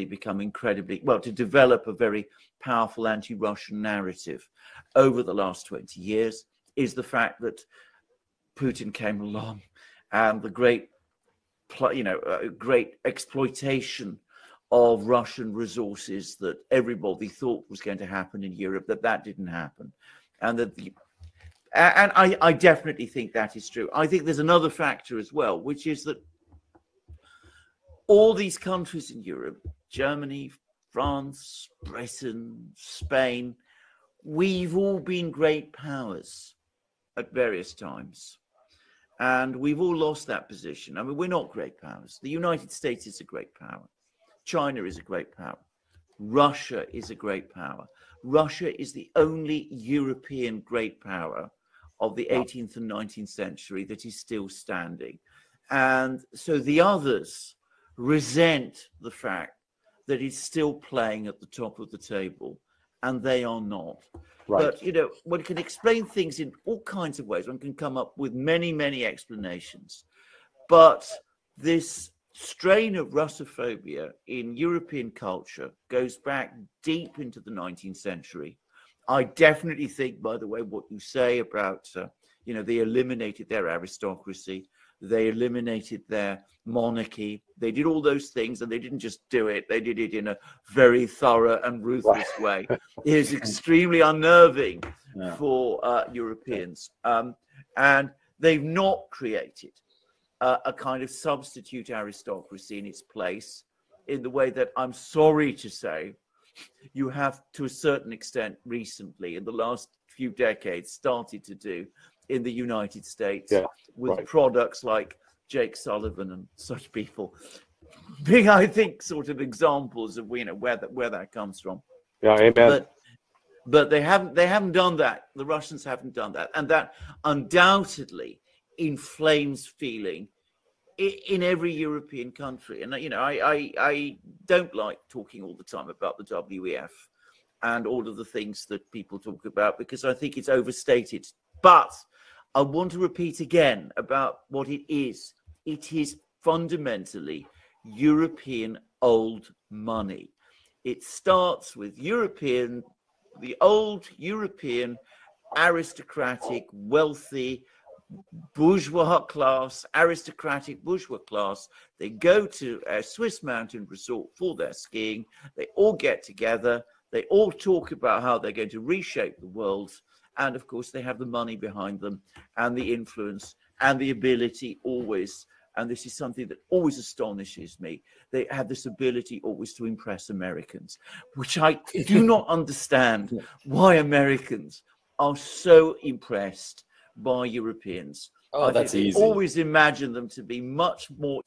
become incredibly, well, to develop a very powerful anti-Russian narrative over the last 20 years is the fact that Putin came along and the great, great exploitation of Russian resources that everybody thought was going to happen in Europe, that didn't happen. And that I definitely think that is true. I think there's another factor as well, which is that all these countries in Europe, Germany, France, Britain, Spain, we've all been great powers at various times. And we've all lost that position. I mean, we're not great powers. The United States is a great power. China is a great power. Russia is a great power. Russia is the only European great power of the 18th and 19th century that is still standing. And so the others resent the fact that it's still playing at the top of the table, and they are not. Right. But, one can explain things in all kinds of ways. One can come up with many, many explanations. But this strain of Russophobia in European culture goes back deep into the 19th century. I definitely think, by the way, what you say about, they eliminated their aristocracy, they eliminated their monarchy, they did all those things, and they didn't just do it, they did it in a very thorough and ruthless way. It is extremely unnerving for Europeans. And they've not created a kind of substitute aristocracy in its place in the way that, I'm sorry to say, you have to a certain extent recently in the last few decades started to do in the United States with products like Jake Sullivan and such people being, I think, sort of examples of where that comes from. Yeah, amen. But they haven't done that. The Russians haven't done that, and that undoubtedly inflames feeling in every European country. And I don't like talking all the time about the WEF and all of the things that people talk about, because I think it's overstated. But I want to repeat again about what it is. It is fundamentally European old money. It starts with the old European aristocratic, wealthy, bourgeois class, aristocratic bourgeois class. They go to a Swiss mountain resort for their skiing. They all get together. They all talk about how they're going to reshape the world. And of course, they have the money behind them and the influence and the ability always. And this is something that always astonishes me. They have this ability always to impress Americans, which I do not understand why Americans are so impressed by Europeans. Oh, that's easy. I always imagine them to be much more